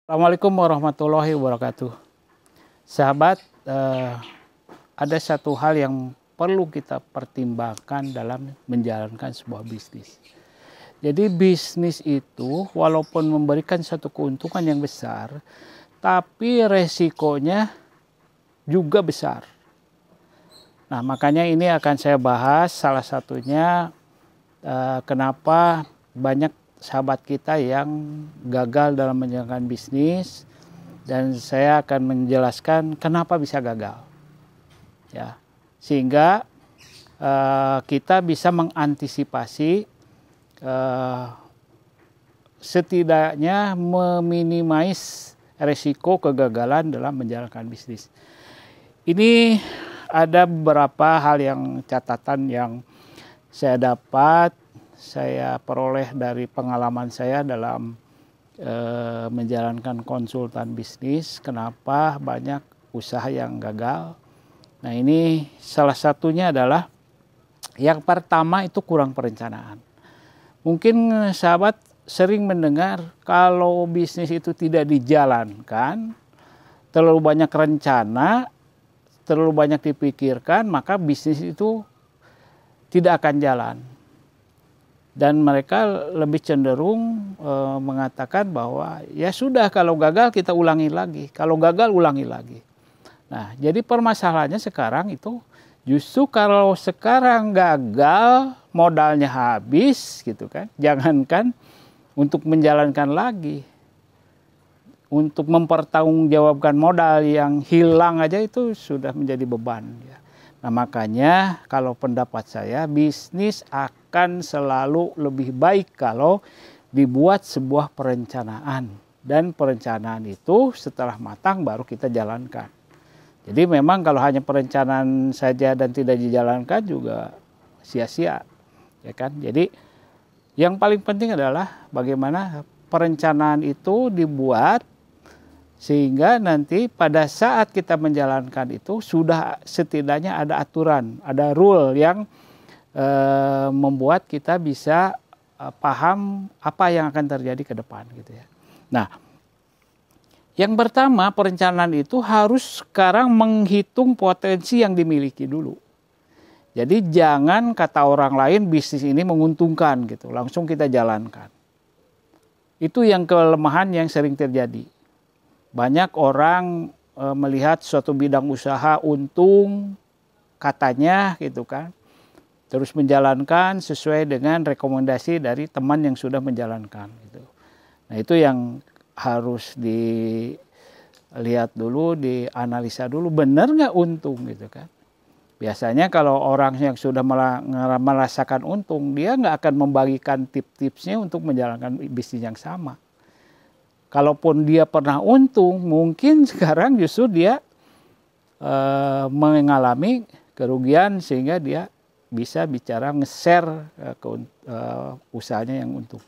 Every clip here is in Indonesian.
Assalamualaikum warahmatullahi wabarakatuh. Sahabat, ada satu hal yang perlu kita pertimbangkan dalam menjalankan sebuah bisnis. Jadi bisnis itu walaupun memberikan satu keuntungan yang besar, tapi resikonya juga besar. Nah, makanya ini akan saya bahas salah satunya kenapa banyak sahabat kita yang gagal dalam menjalankan bisnis, dan saya akan menjelaskan kenapa bisa gagal, ya, sehingga kita bisa mengantisipasi, setidaknya meminimais resiko kegagalan dalam menjalankan bisnis. Ini ada beberapa hal yang catatan yang saya dapat, saya peroleh dari pengalaman saya dalam menjalankan konsultan bisnis. Kenapa banyak usaha yang gagal? Nah, ini salah satunya adalah yang pertama itu kurang perencanaan. Mungkin sahabat sering mendengar kalau bisnis itu tidak dijalankan, terlalu banyak rencana, terlalu banyak dipikirkan, maka bisnis itu tidak akan jalan. Dan mereka lebih cenderung mengatakan bahwa ya sudah, kalau gagal kita ulangi lagi, kalau gagal ulangi lagi. Nah, jadi permasalahannya sekarang itu justru kalau sekarang gagal, modalnya habis gitu kan, jangankan untuk menjalankan lagi, untuk mempertanggungjawabkan modal yang hilang aja itu sudah menjadi beban ya. Nah, makanya kalau pendapat saya, bisnis akan selalu lebih baik kalau dibuat sebuah perencanaan. Dan perencanaan itu setelah matang baru kita jalankan. Jadi memang kalau hanya perencanaan saja dan tidak dijalankan juga sia-sia, ya kan? Jadi yang paling penting adalah bagaimana perencanaan itu dibuat sehingga nanti pada saat kita menjalankan itu sudah setidaknya ada aturan, ada rule yang membuat kita bisa paham apa yang akan terjadi ke depan gitu ya. Nah, yang pertama, perencanaan itu harus sekarang menghitung potensi yang dimiliki dulu. Jadi jangan kata orang lain bisnis ini menguntungkan gitu, langsung kita jalankan. Itu yang kelemahan yang sering terjadi. Banyak orang melihat suatu bidang usaha untung katanya gitu kan, terus menjalankan sesuai dengan rekomendasi dari teman yang sudah menjalankan gitu. Nah, itu yang harus dilihat dulu, dianalisa dulu, benar nggak untung gitu kan. Biasanya kalau orang yang sudah merasakan untung, dia nggak akan membagikan tips-tipsnya untuk menjalankan bisnis yang sama. Kalaupun dia pernah untung, mungkin sekarang justru dia mengalami kerugian sehingga dia bisa bicara nge-share usahanya yang untung.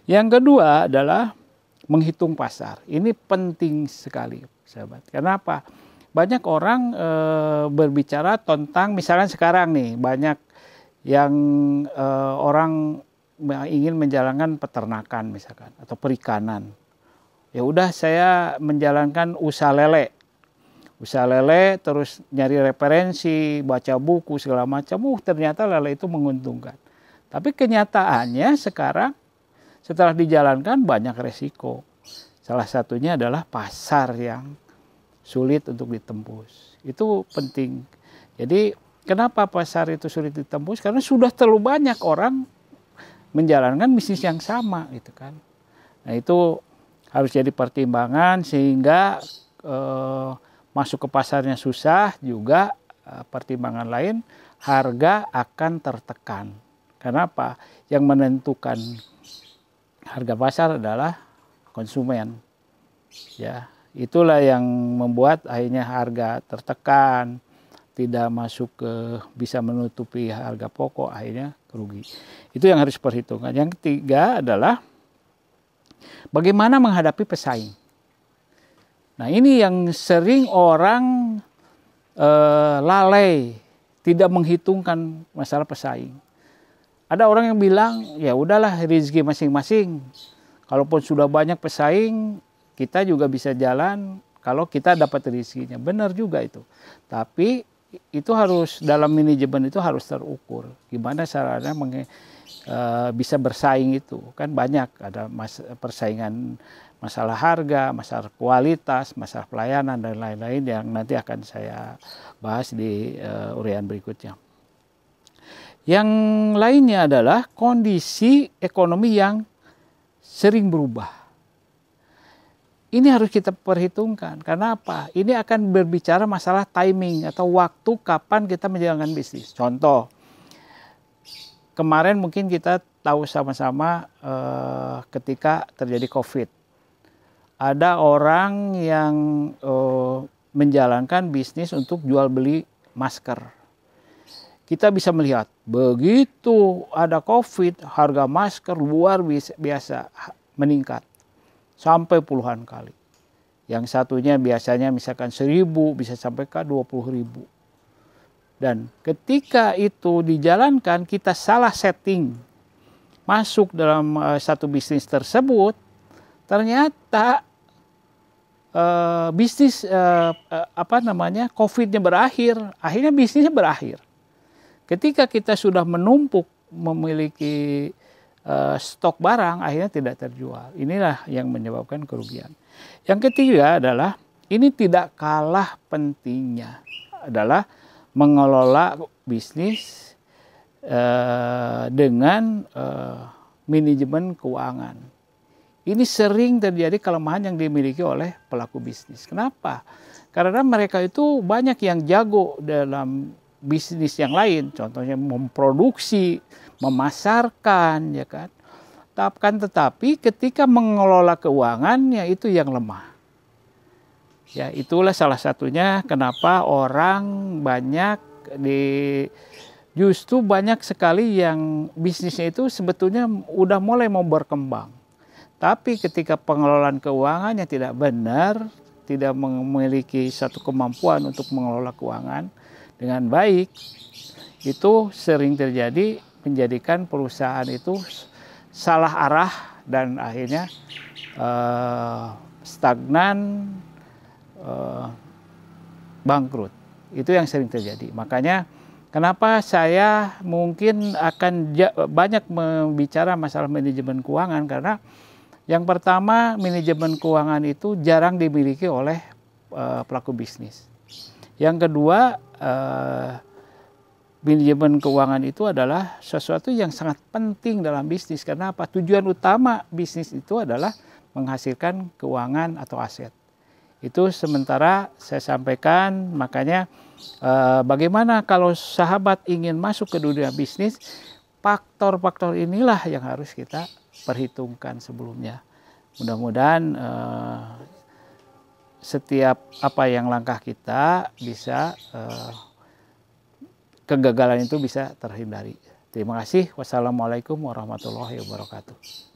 Yang kedua adalah menghitung pasar. Ini penting sekali, sahabat. Kenapa? Banyak orang berbicara tentang, misalnya sekarang nih, banyak yang orang ingin menjalankan peternakan misalkan atau perikanan. Ya udah, saya menjalankan usaha lele. Usaha lele, terus nyari referensi, baca buku segala macam. Ternyata lele itu menguntungkan. Tapi kenyataannya sekarang setelah dijalankan banyak resiko. Salah satunya adalah pasar yang sulit untuk ditembus. Itu penting. Jadi kenapa pasar itu sulit ditembus? Karena sudah terlalu banyak orang menjalankan bisnis yang sama gitu kan. Nah, itu harus jadi pertimbangan sehingga masuk ke pasarnya susah juga. Pertimbangan lain, harga akan tertekan. Kenapa? Yang menentukan harga pasar adalah konsumen. Ya, itulah yang membuat akhirnya harga tertekan, tidak masuk ke bisa menutupi harga pokok, akhirnya rugi. Itu yang harus diperhitungkan. Yang ketiga adalah bagaimana menghadapi pesaing. Nah, ini yang sering orang lalai, tidak menghitungkan masalah pesaing. Ada orang yang bilang, ya udahlah rezeki masing-masing. Kalaupun sudah banyak pesaing, kita juga bisa jalan kalau kita dapat rezekinya. Benar juga itu. Tapi itu harus dalam manajemen itu harus terukur. Gimana caranya bisa bersaing itu. Kan banyak ada persaingan masalah harga, masalah kualitas, masalah pelayanan dan lain-lain yang nanti akan saya bahas di uraian berikutnya. Yang lainnya adalah kondisi ekonomi yang sering berubah. Ini harus kita perhitungkan. Karena apa? Ini akan berbicara masalah timing atau waktu kapan kita menjalankan bisnis. Contoh, kemarin mungkin kita tahu sama-sama ketika terjadi COVID. Ada orang yang menjalankan bisnis untuk jual beli masker. Kita bisa melihat begitu ada COVID, harga masker luar biasa meningkat sampai puluhan kali. Yang satunya biasanya misalkan 1.000 bisa sampai ke 20.000. Dan ketika itu dijalankan kita salah setting masuk dalam satu bisnis tersebut, ternyata bisnis COVID-nya berakhir, akhirnya bisnisnya berakhir. Ketika kita sudah menumpuk memiliki stok barang, akhirnya tidak terjual. Inilah yang menyebabkan kerugian. Yang ketiga adalah ini tidak kalah pentingnya adalah mengelola bisnis dengan manajemen keuangan. Ini sering terjadi kelemahan yang dimiliki oleh pelaku bisnis. Kenapa? Karena mereka itu banyak yang jago dalam bisnis yang lain. Contohnya memproduksi, memasarkan, ya kan. Tetapi ketika mengelola keuangannya itu yang lemah. Ya, itulah salah satunya kenapa orang banyak justru banyak sekali yang bisnisnya itu sebetulnya udah mulai mau berkembang. Tapi ketika pengelolaan keuangannya tidak benar, tidak memiliki satu kemampuan untuk mengelola keuangan dengan baik, itu sering terjadi menjadikan perusahaan itu salah arah dan akhirnya stagnan, bangkrut. Itu yang sering terjadi. Makanya kenapa saya mungkin akan banyak membicara masalah manajemen keuangan, karena yang pertama, manajemen keuangan itu jarang dimiliki oleh pelaku bisnis. Yang kedua, manajemen keuangan itu adalah sesuatu yang sangat penting dalam bisnis. Karena apa? Tujuan utama bisnis itu adalah menghasilkan keuangan atau aset. Itu sementara saya sampaikan, makanya bagaimana kalau sahabat ingin masuk ke dunia bisnis, faktor-faktor inilah yang harus kita perhitungkan sebelumnya. Mudah-mudahan setiap apa yang langkah kita bisa kegagalan itu bisa terhindari. Terima kasih. Wassalamualaikum warahmatullahi wabarakatuh.